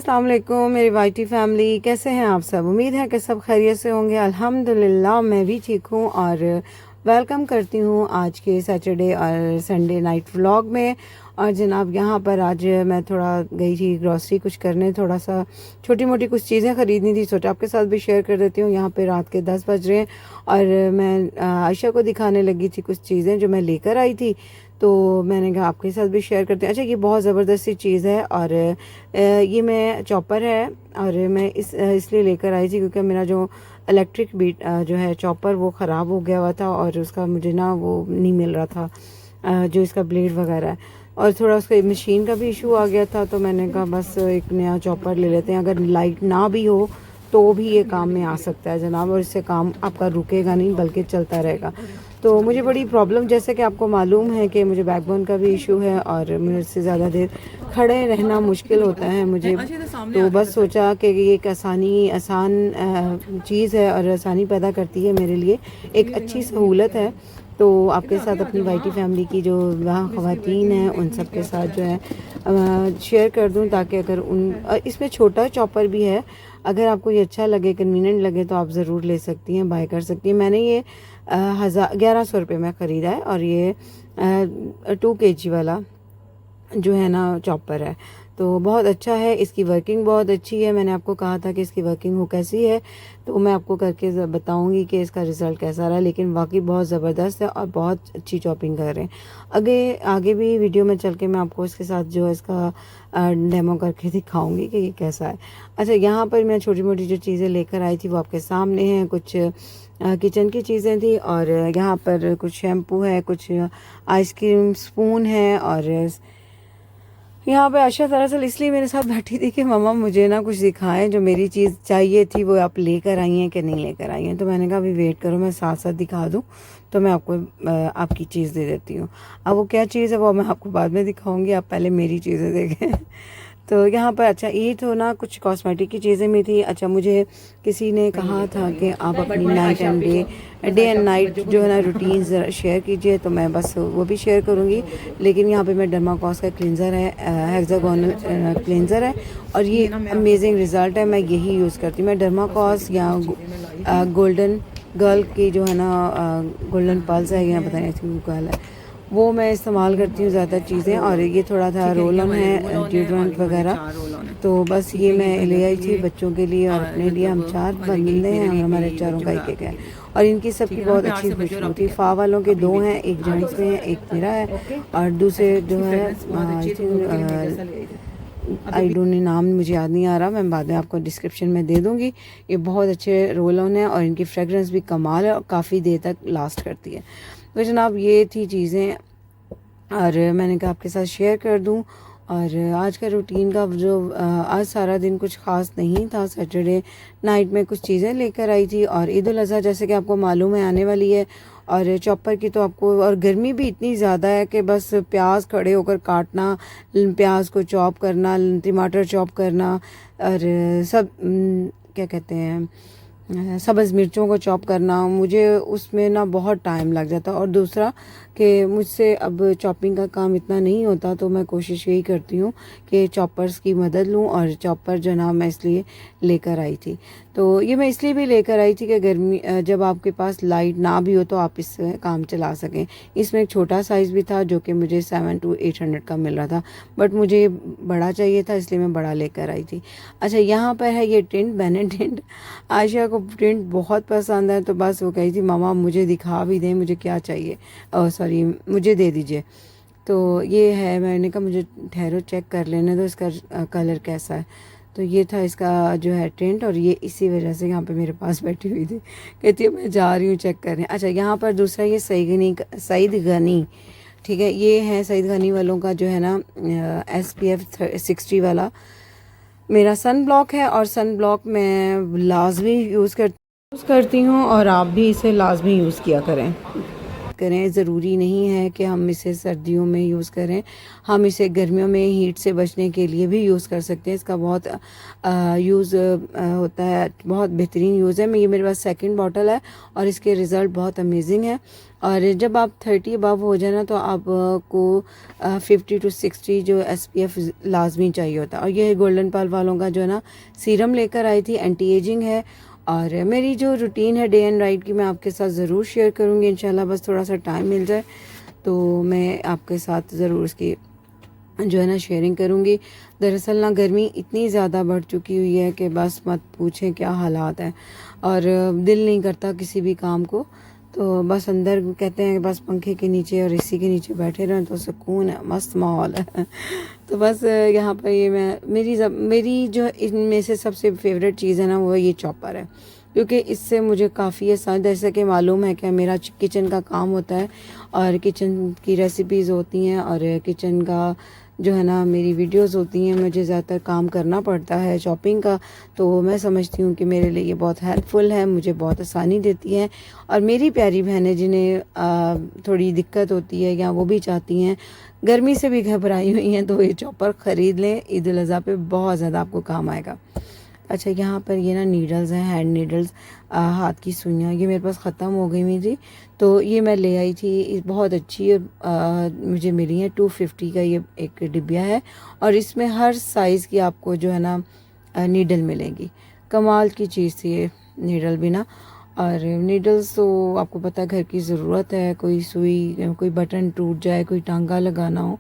अस्सलाम वालेकुम मेरी वाईटी फैमिली, कैसे हैं आप सब। उम्मीद है कि सब खैरियत से होंगे। अल्हम्दुलिल्लाह मैं भी ठीक हूँ और वेलकम करती हूँ आज के सैटरडे और संडे नाइट व्लॉग में। और जनाब यहाँ पर आज मैं थोड़ा गई थी ग्रॉसरी कुछ करने, थोड़ा सा छोटी मोटी कुछ चीज़ें ख़रीदनी थी, सोचा आपके साथ भी शेयर कर देती हूँ। यहाँ पे रात के 10 बज रहे हैं और मैं आयशा को दिखाने लगी थी कुछ चीज़ें जो मैं लेकर आई थी, तो मैंने कहा आपके साथ भी शेयर करते हैं। अच्छा, ये बहुत ज़बरदस्त सी चीज़ है और ये मैं चॉपर है और मैं इसलिए लेकर आई थी क्योंकि मेरा जो इलेक्ट्रिक बीट जो है चॉपर वो ख़राब हो गया हुआ था और उसका मुझे ना वो नहीं मिल रहा था, जो इसका ब्लेड वगैरह है, और थोड़ा उसका मशीन का भी इशू आ गया था। तो मैंने कहा बस एक नया चॉपर ले लेते हैं, अगर लाइट ना भी हो तो भी ये काम में आ सकता है जनाब, और इससे काम आपका रुकेगा नहीं बल्कि चलता रहेगा। तो मुझे बड़ी प्रॉब्लम, जैसे कि आपको मालूम है कि मुझे बैकबोन का भी इशू है और मुझसे ज़्यादा देर खड़े रहना मुश्किल होता है मुझे। तो बस सोचा कि ये एक आसान चीज़ है और आसानी पैदा करती है मेरे लिए, एक अच्छी सहूलत है। तो आपके साथ अपनी वाईटी फैमिली की जो वहाँ ख़वातीन हैं उन सब के साथ जो है शेयर कर दूँ, ताकि अगर इसमें छोटा चॉपर भी है, अगर आपको ये अच्छा लगे कन्वीनियंट लगे तो आप ज़रूर ले सकती हैं, बाय कर सकती हैं। मैंने ये 1100 रुपये में ख़रीदा है और ये 2 kg वाला जो है ना चॉपर है, तो बहुत अच्छा है। इसकी वर्किंग बहुत अच्छी है। मैंने आपको कहा था कि इसकी वर्किंग हो कैसी है, तो मैं आपको करके बताऊंगी कि इसका रिज़ल्ट कैसा रहा, लेकिन वाकई बहुत ज़बरदस्त है और बहुत अच्छी चॉपिंग कर रहे हैं। आगे भी वीडियो में चल के मैं आपको इसके साथ जो है इसका डेमो करके दिखाऊंगी कि ये कैसा है। अच्छा, यहाँ पर मैं छोटी मोटी जो चीज़ें लेकर आई थी वो आपके सामने हैं। कुछ किचन की चीज़ें थी और यहाँ पर कुछ शैम्पू है, कुछ आइसक्रीम स्पून है, और यहाँ पे आशा दरअसल इसलिए मेरे साथ बैठी थी कि मम्मा मुझे ना कुछ दिखाएं, जो मेरी चीज़ चाहिए थी वो आप लेकर आई हैं कि नहीं लेकर आई हैं। तो मैंने कहा अभी वेट करो, मैं साथ साथ दिखा दूँ, तो मैं आपको आपकी चीज़ दे देती हूँ। अब वो क्या चीज़ है वो मैं आपको बाद में दिखाऊंगी, आप पहले मेरी चीज़ें देखें। तो यहाँ पर अच्छा, ये तो ना कुछ कॉस्मेटिक की चीज़ें भी थी। अच्छा, मुझे किसी ने कहा था कि आप अपनी night and day and night जो है ना रूटीन ज़रा शेयर कीजिए, तो मैं बस वो भी शेयर करूँगी। लेकिन यहाँ पे मैं डर्माकॉस का क्लिनज़र है, हेक्सागोनल क्लिनज़र है और ये अमेजिंग रिज़ल्ट है। मैं यही यूज़ करती हूँ, मैं डर्माकॉस या गोल्डन गर्ल की जो है ना गोल्डन पल्स है या पता नहीं गर्ल है, वो मैं इस्तेमाल करती हूँ ज़्यादा चीज़ें। और ये थोड़ा था रोल ऑन है डिओड्रेंट वगैरह, तो बस ये मैं ले आई थी बच्चों के लिए और अपने लिए। हम 4 बंदे हैं और हमारे चारों का एक है, और इनकी सबकी बहुत अच्छी खुशबू थी। फा वालों के 2 हैं, एक जेंट्स में है एक मेरा है, और दूसरे जो है आई डोंट नो, नाम मुझे याद नहीं आ रहा, मैं बाद में आपको डिस्क्रिप्शन में दे दूँगी। ये बहुत अच्छे रोल ऑन है और इनकी फ्रेगरेंस भी कमाल है और काफ़ी देर तक लास्ट करती है। तो जनाब ये थी चीज़ें और मैंने कहा आपके साथ शेयर कर दूं। और आज का रूटीन का जो आज सारा दिन कुछ ख़ास नहीं था। सैटरडे नाइट में कुछ चीज़ें लेकर आई थी और ईद उल अज़हा जैसे कि आपको मालूम है आने वाली है, और चॉपर की तो आपको, और गर्मी भी इतनी ज़्यादा है कि बस प्याज खड़े होकर काटना, प्याज को चॉप करना, टमाटर चॉप करना, और सब क्या कहते हैं सब्ज़ मिर्चों को चॉप करना, मुझे उसमें ना बहुत टाइम लग जाता। और दूसरा कि मुझसे अब चॉपिंग का काम इतना नहीं होता, तो मैं कोशिश यही करती हूँ कि चॉपर्स की मदद लूँ। और चॉपर जो ना मैं इसलिए लेकर आई थी, तो ये मैं इसलिए भी लेकर आई थी कि गर्मी जब आपके पास लाइट ना भी हो तो आप इससे काम चला सकें। इसमें एक छोटा साइज़ भी था जो कि मुझे 700 to 800 का मिल रहा था, बट मुझे बड़ा चाहिए था इसलिए मैं बड़ा लेकर आई थी। अच्छा, यहाँ पर है ये टिंट, मैंने टिंट, आयशा को प्रिंट बहुत पसंद है, तो बस वो कही थी मामा मुझे दिखा भी दें मुझे क्या चाहिए, सॉरी मुझे दे दीजिए। तो ये है, मैंने कहा मुझे ठहरो चेक कर लेने दो इसका कलर कैसा है। तो ये था इसका जो है टिंट, और ये इसी वजह से यहाँ पे मेरे पास बैठी हुई थी, कहती है मैं जा रही हूँ चेक करने। अच्छा, यहाँ पर दूसरा ये सईद गनी, ठीक है, ये है सईद गनी वालों का जो है ना SPF 60 वाला मेरा सन ब्लॉक है, और सन ब्लॉक मैं लाजमी यूज़ करती हूँ और आप भी इसे लाजमी यूज़ किया करें। करें। ज़रूरी नहीं है कि हम इसे सर्दियों में यूज़ करें, हम इसे गर्मियों में हीट से बचने के लिए भी यूज़ कर सकते हैं। इसका बहुत यूज़ होता है, बहुत बेहतरीन यूज़ है। ये मेरे पास सेकंड बॉटल है और इसके रिज़ल्ट बहुत अमेजिंग है। और जब आप 30 अबव हो जाए ना तो आपको 50 to 60 जो SPF लाजमी चाहिए होता है। और ये गोल्डन पल वालों का जो है ना सीरम लेकर आई थी, एंटी एजिंग है। और मेरी जो रूटीन है डे एंड नाइट की मैं आपके साथ ज़रूर शेयर करूँगी इंशाल्लाह, बस थोड़ा सा टाइम मिल जाए तो मैं आपके साथ ज़रूर इसकी जो है ना शेयरिंग करूँगी। दरअसल ना गर्मी इतनी ज़्यादा बढ़ चुकी हुई है कि बस मत पूछें क्या हालात हैं, और दिल नहीं करता किसी भी काम को। तो बस अंदर कहते हैं बस पंखे के नीचे और एसी के नीचे बैठे रहें तो सुकून है, मस्त माहौल है। तो बस यहाँ पर ये मेरी जो इनमें से सबसे फेवरेट चीज़ है ना वो ये चॉपर है, क्योंकि इससे मुझे काफ़ी आसान, जैसे कि मालूम है कि मेरा किचन का काम होता है और किचन की रेसिपीज़ होती हैं और किचन का जो है ना मेरी वीडियोस होती हैं, मुझे ज़्यादातर काम करना पड़ता है शॉपिंग का। तो मैं समझती हूँ कि मेरे लिए ये बहुत हेल्पफुल है, मुझे बहुत आसानी देती है। और मेरी प्यारी बहनें जिन्हें थोड़ी दिक्कत होती है या वो भी चाहती हैं, गर्मी से भी घबराई हुई हैं, तो ये चॉपर ख़रीद लें, ईद उल अज़हा पे बहुत ज़्यादा आपको काम आएगा। अच्छा, यहाँ पर ये ना नीडल्स हैं, हैंड नीडल्स, हाथ की सुइयाँ, ये मेरे पास ख़त्म हो गई हुई थी तो ये मैं ले आई थी। बहुत अच्छी मुझे मिली है, 250 का ये एक डिब्बिया है और इसमें हर साइज़ की आपको जो है ना नीडल मिलेगी। कमाल की चीज़ थी ये नीडल भी ना। और नीडल्स तो आपको पता है घर की ज़रूरत है, कोई सुई, कोई बटन टूट जाए, कोई टांगा लगाना हो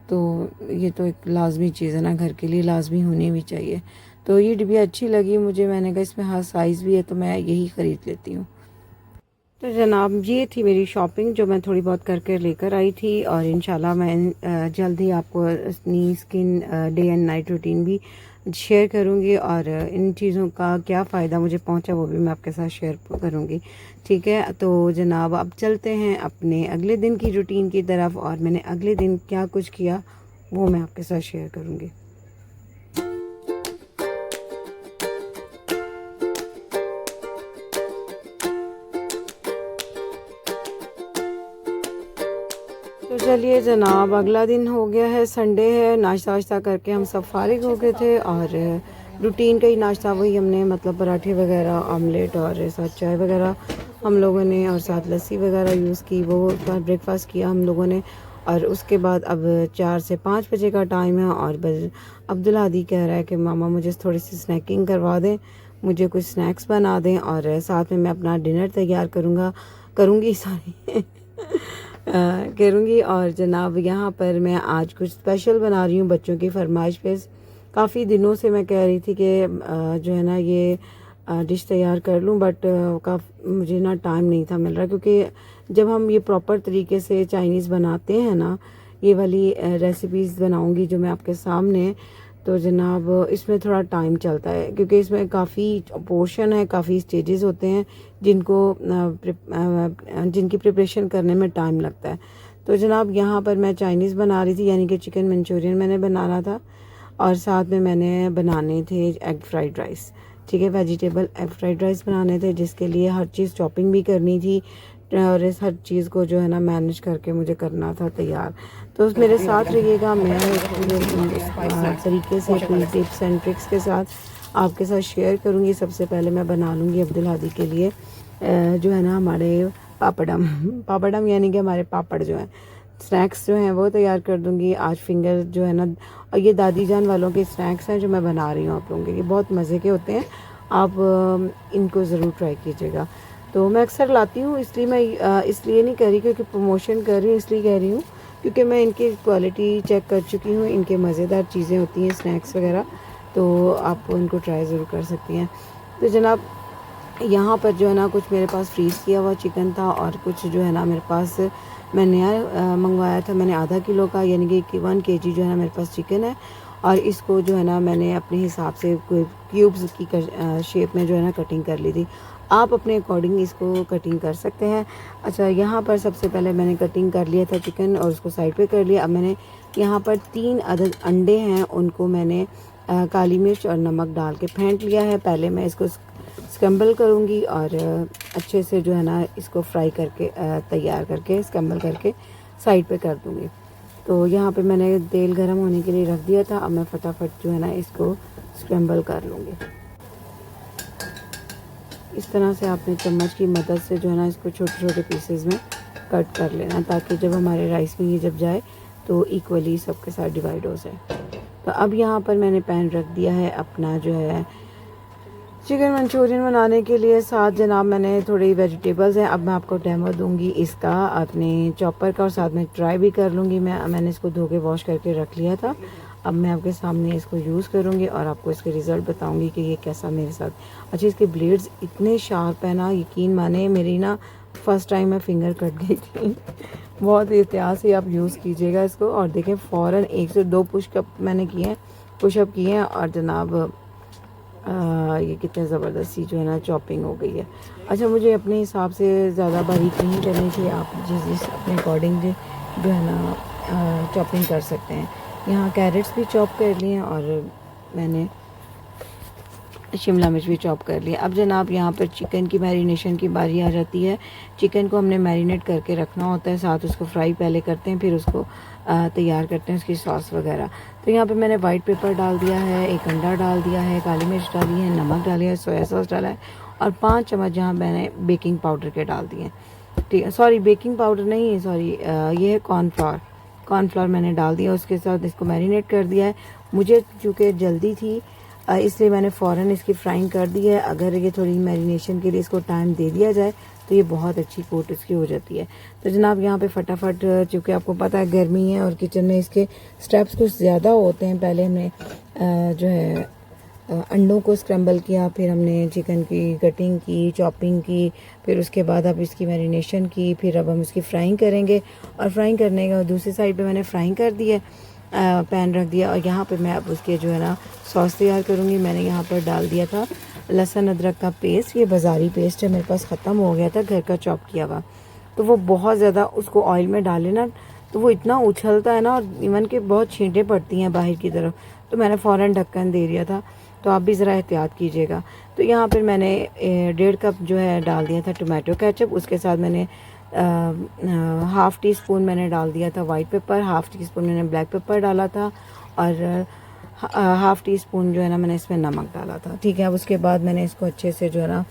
तो ये तो एक लाजमी चीज़ है ना, घर के लिए लाजमी होनी भी चाहिए। तो ये डिब्बिया अच्छी लगी मुझे, मैंने कहा इसमें हर साइज़ भी है तो मैं यही ख़रीद लेती हूँ। तो जनाब ये थी मेरी शॉपिंग जो मैं थोड़ी बहुत करके लेकर आई थी, और इंशाल्लाह मैं जल्द ही आपको अपनी skin day and night routine भी शेयर करूँगी और इन चीज़ों का क्या फ़ायदा मुझे पहुँचा वो भी मैं आपके साथ शेयर करूँगी। ठीक है, तो जनाब अब चलते हैं अपने अगले दिन की रूटीन की तरफ, और मैंने अगले दिन क्या कुछ किया वो मैं आपके साथ शेयर करूँगी। तो चलिए जनाब, अगला दिन हो गया है, संडे है, नाश्ता वाश्ता करके हम सब फारिग हो गए थे और रूटीन का ही नाश्ता वही हमने, मतलब पराठे वगैरह, ऑमलेट और साथ चाय वगैरह हम लोगों ने और साथ लस्सी वगैरह यूज़ की, वो ब्रेकफास्ट किया हम लोगों ने। और उसके बाद अब 4 से 5 बजे का टाइम है और बस अब्दुल हादी कह रहा है कि मामा मुझे थोड़ी सी स्नैकिंग करवा दें, मुझे कुछ स्नैक्स बना दें और साथ में मैं अपना डिनर तैयार करूँगी करूँगी। और जनाब यहाँ पर मैं आज कुछ स्पेशल बना रही हूँ बच्चों की फरमाइश पे। काफ़ी दिनों से मैं कह रही थी कि जो है ना ये डिश तैयार कर लूँ, बट मुझे ना टाइम नहीं था मिल रहा, क्योंकि जब हम ये प्रॉपर तरीके से चाइनीज़ बनाते हैं ना, ये वाली रेसिपीज़ बनाऊँगी जो मैं आपके सामने, तो जनाब इसमें थोड़ा टाइम चलता है, क्योंकि इसमें काफ़ी पोर्शन है, काफ़ी स्टेजेस होते हैं जिनकी प्रिपरेशन करने में टाइम लगता है। तो जनाब यहाँ पर मैं चाइनीज़ बना रही थी, यानी कि चिकन मंचूरियन मैंने बनाना था और साथ में मैंने बनाने थे एग फ्राइड राइस। ठीक है, वेजिटेबल एग फ्राइड राइस बनाने थे, जिसके लिए हर चीज़ चॉपिंग भी करनी थी और इस हर चीज़ को जो है ना मैनेज करके मुझे करना था तैयार। तो मेरे साथ रहिएगा, मैं तरीके से पूरी टिप्स एंड ट्रिक्स के साथ आपके साथ शेयर करूँगी। सबसे पहले मैं बना लूँगी अब्दुल हादी के लिए जो है ना हमारे पापड़म यानी कि हमारे पापड़ जो हैं, स्नैक्स जो हैं वो तैयार कर दूँगी। आज फिंगर जो है ना, और ये दादी जान वालों के स्नैक्स हैं जो मैं बना रही हूँ आप लोगों के लिए, बहुत मज़े के होते हैं, आप इनको ज़रूर ट्राई कीजिएगा। तो मैं अक्सर लाती हूँ, इसलिए मैं इसलिए नहीं कह रही क्योंकि प्रमोशन कर रही हूँ, इसलिए कह रही हूँ क्योंकि मैं इनकी क्वालिटी चेक कर चुकी हूँ, इनके मज़ेदार चीज़ें होती हैं स्नैक्स वगैरह, तो आप उनको ट्राई ज़रूर कर सकती हैं। तो जनाब यहाँ पर जो है ना कुछ मेरे पास फ्रीज़ किया हुआ चिकन था और कुछ जो है ना मेरे पास मैं नया मंगवाया था, मैंने आधा किलो का, यानी कि 1 kg जो है ना मेरे पास चिकन है, और इसको जो है ना मैंने अपने हिसाब से क्यूब्स की शेप में जो है ना कटिंग कर ली थी। आप अपने अकॉर्डिंग इसको कटिंग कर सकते हैं। अच्छा, यहाँ पर सबसे पहले मैंने कटिंग कर लिया था चिकन और उसको साइड पे कर लिया। अब मैंने यहाँ पर 3 अदद अंडे हैं, उनको मैंने काली मिर्च और नमक डाल के फेंट लिया है। पहले मैं इसको स्क्रम्बल करूँगी और अच्छे से जो है ना इसको फ्राई करके तैयार करके स्क्रम्बल करके साइड पे कर दूँगी। तो यहाँ पे मैंने तेल गरम होने के लिए रख दिया था। अब मैं फटाफट जो है ना इसको स्क्रम्बल कर लूँगी। इस तरह से आपने चम्मच की मदद से जो है ना इसको छोटे छोटे पीसेस में कट कर लेना, ताकि जब हमारे राइस में ये जब जाए तो इक्वली सबके साथ डिवाइड हो जाए। तो अब यहाँ पर मैंने पैन रख दिया है अपना जो है चिकन मंचूरियन बनाने के लिए। साथ जनाब मैंने थोड़ी वेजिटेबल्स हैं। अब मैं आपको डेमो दूंगी इसका अपने चॉपर का, और साथ में ट्राई भी कर लूँगी। मैंने इसको धो के वॉश करके रख लिया था। अब मैं आपके सामने इसको यूज़ करूँगी और आपको इसके रिज़ल्ट बताऊँगी कि ये कैसा मेरे साथ। अच्छा, इसके ब्लेड्स इतने शार्प है ना, यकीन माने मेरी ना फर्स्ट टाइम मैं फिंगर कट गई थी। बहुत एहतियात से आप यूज़ कीजिएगा इसको। और देखें फ़ौरन 1 से 2 पुशअप मैंने किए हैं, पुशअप किए हैं, और जनाब ये कितने ज़बरदस्ती जो है ना चॉपिंग हो गई है। अच्छा, मुझे अपने हिसाब से ज़्यादा बारीक नहीं करनी चाहिए, आप जिस अपने अकॉर्डिंग जो है ना चॉपिंग कर सकते हैं। यहाँ कैरेट्स भी चॉप कर लिए हैं और मैंने शिमला मिर्च भी चॉप कर लिया। अब जनाब यहाँ पर चिकन की मैरिनेशन की बारी आ जाती है। चिकन को हमने मैरिनेट करके रखना होता है, साथ उसको फ्राई पहले करते हैं, फिर उसको तैयार करते हैं उसकी सॉस वगैरह। तो यहाँ पे मैंने वाइट पेपर डाल दिया है, 1 अंडा डाल दिया है, काली मिर्च डाली है, नमक डाली है, सोया सॉस डाला है, और 5 चम्मच यहाँ मैंने बेकिंग पाउडर के डाल दिए हैं। ठीक है, सॉरी बेकिंग पाउडर नहीं, सॉरी ये है कॉर्नफ्लोर मैंने डाल दिया। उसके साथ इसको मैरिनेट कर दिया है। मुझे चूँकि जल्दी थी इसलिए मैंने फ़ौरन इसकी फ्राइंग कर दी है। अगर ये थोड़ी मैरिनेशन के लिए इसको टाइम दे दिया जाए तो ये बहुत अच्छी कोट इसकी हो जाती है। तो जनाब यहाँ पे फटाफट, चूँकि आपको पता है गर्मी है और किचन में इसके स्टेप्स कुछ ज़्यादा होते हैं। पहले हमने जो है अंडों को स्क्रम्बल किया, फिर हमने चिकन की कटिंग की, चॉपिंग की, फिर उसके बाद अब इसकी मैरिनेशन की, फिर अब हम इसकी फ्राइंग करेंगे। और फ्राइंग करने के दूसरी साइड पे मैंने फ्राइंग कर दी है, पैन रख दिया, और यहाँ पे मैं अब उसके जो है ना सॉस तैयार करूँगी। मैंने यहाँ पर डाल दिया था लहसुन अदरक का पेस्ट। ये बाज़ारी पेस्ट है, मेरे पास ख़त्म हो गया था घर का चॉप किया हुआ। तो वो बहुत ज़्यादा उसको ऑयल में डाले ना तो वो इतना उछलता है ना, और इवन के बहुत छींटें पड़ती हैं बाहर की तरफ। तो मैंने फ़ौरन ढक्कन दे दिया था। तो आप भी ज़रा एहतियात कीजिएगा। तो यहाँ पर मैंने 1.5 कप जो है डाल दिया था टोमेटो केचप। उसके साथ मैंने हाफ़ टी स्पून मैंने डाल दिया था white paper, half tea spoon मैंने ब्लैक पेपर डाला था, और हाफ़ टी स्पून जो है ना मैंने इसमें नमक डाला था। ठीक है, अब उसके बाद मैंने इसको अच्छे से जो है ना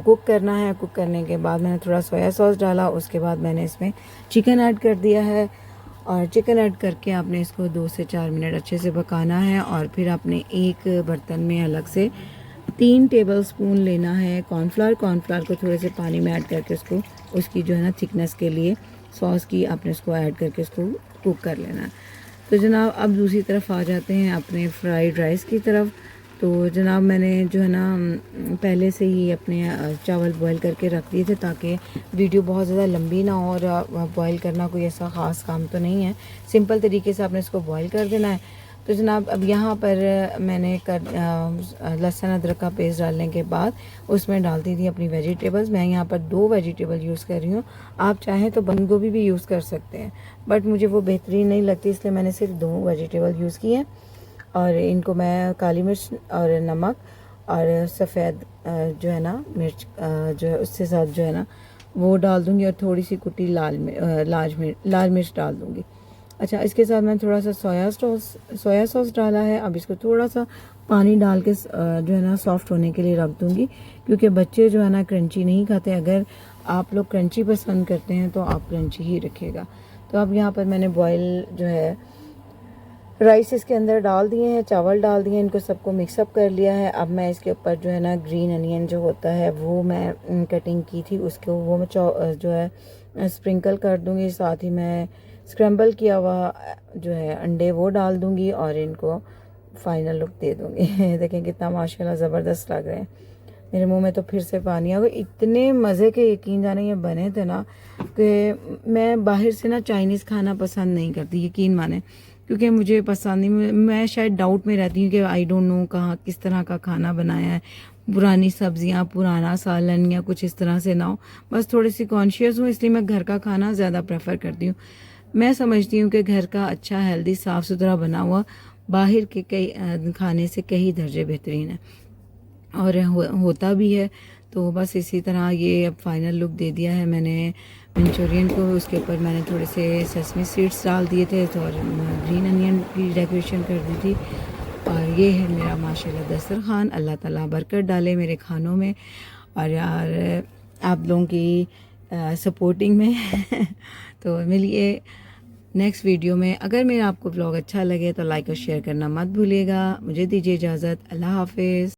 कुक करना है। कुक करने के बाद मैंने थोड़ा सोया सॉस डाला। उसके बाद मैंने इसमें चिकन ऐड कर दिया है, और चिकन ऐड करके आपने इसको 2 से 4 मिनट अच्छे से पकाना है। और फिर आपने एक बर्तन में अलग से 3 टेबलस्पून लेना है कॉर्नफ्लोर को थोड़े से पानी में ऐड करके उसको उसकी जो है ना थिकनेस के लिए सॉस की आपने उसको ऐड करके उसको कुक कर लेना है। तो जनाब अब दूसरी तरफ आ जाते हैं अपने फ्राइड राइस की तरफ। तो जनाब मैंने जो है ना पहले से ही अपने चावल बॉईल करके रख दिए थे, ताकि वीडियो बहुत ज़्यादा लंबी ना हो। और बॉईल करना कोई ऐसा ख़ास काम तो नहीं है, सिंपल तरीके से आपने इसको बॉईल कर देना है। तो जनाब अब यहाँ पर मैंने लहसुन अदरक का पेस्ट डालने के बाद उसमें डाल दी थी अपनी वेजिटेबल्स। मैं यहाँ पर 2 वेजिटेबल यूज़ कर रही हूँ। आप चाहें तो बंद गोभी भी यूज़ कर सकते हैं, बट मुझे वो बेहतरीन नहीं लगती, इसलिए मैंने सिर्फ 2 वेजिटेबल यूज़ किए। और इनको मैं काली मिर्च और नमक और सफ़ेद जो है ना मिर्च जो है उसके साथ जो है ना वो डाल दूँगी, और थोड़ी सी कुटी लाल मिर्च डाल दूँगी। अच्छा, इसके साथ मैंने थोड़ा सा सोया सॉस डाला है। अब इसको थोड़ा सा पानी डाल के जो है ना सॉफ्ट होने के लिए रख दूँगी, क्योंकि बच्चे जो है ना क्रंची नहीं खाते। अगर आप लोग क्रंची पसंद करते हैं तो आप क्रंची ही रखिएगा। तो अब यहाँ पर मैंने बॉयल जो है राइस इसके अंदर डाल दिए हैं, चावल डाल दिए हैं, इनको सबको मिक्सअप कर लिया है। अब मैं इसके ऊपर जो है ना ग्रीन अनियन जो होता है वो मैं कटिंग की थी उसको वो मैं जो है स्प्रिंकल कर दूँगी। साथ ही मैं स्क्रम्बल किया हुआ जो है अंडे वो डाल दूँगी, और इनको फाइनल लुक दे दूँगी। देखें कितना माशाल्लाह ज़बरदस्त लग रहे हैं। मेरे मुंह में तो फिर से पानी आ गया, इतने मज़े के यकीन जाने ये बने थे ना कि मैं बाहर से ना चाइनीज़ खाना पसंद नहीं करती, यकीन माने, क्योंकि मुझे पसंद नहीं। मैं शायद डाउट में रहती हूँ कि आई डोंट नो कहाँ किस तरह का खाना बनाया है, पुरानी सब्जियाँ, पुराना सालन या कुछ इस तरह से ना हो। बस थोड़ी सी कॉन्शियस हूँ, इसलिए मैं घर का खाना ज़्यादा प्रेफर करती हूँ। मैं समझती हूँ कि घर का अच्छा हेल्दी साफ़ सुथरा बना हुआ बाहर के कई खाने से कई दर्जे बेहतरीन है। और होता भी है। तो बस इसी तरह ये अब फाइनल लुक दे दिया है मैंने मंचूरियन को। उसके ऊपर मैंने थोड़े से सेसमी सीड्स डाल दिए थे तो और ग्रीन अनियन की डेकोरेशन कर दी थी। और ये है मेरा माशाल्लाह दस्तरखान। अल्लाह ताला बरकत डाले मेरे खानों में और यार आप लोगों की सपोर्टिंग में तो मिलिए नेक्स्ट वीडियो में। अगर मेरा आपको ब्लॉग अच्छा लगे तो लाइक और शेयर करना मत भूलिएगा। मुझे दीजिए इजाज़त। अल्लाह हाफिज़।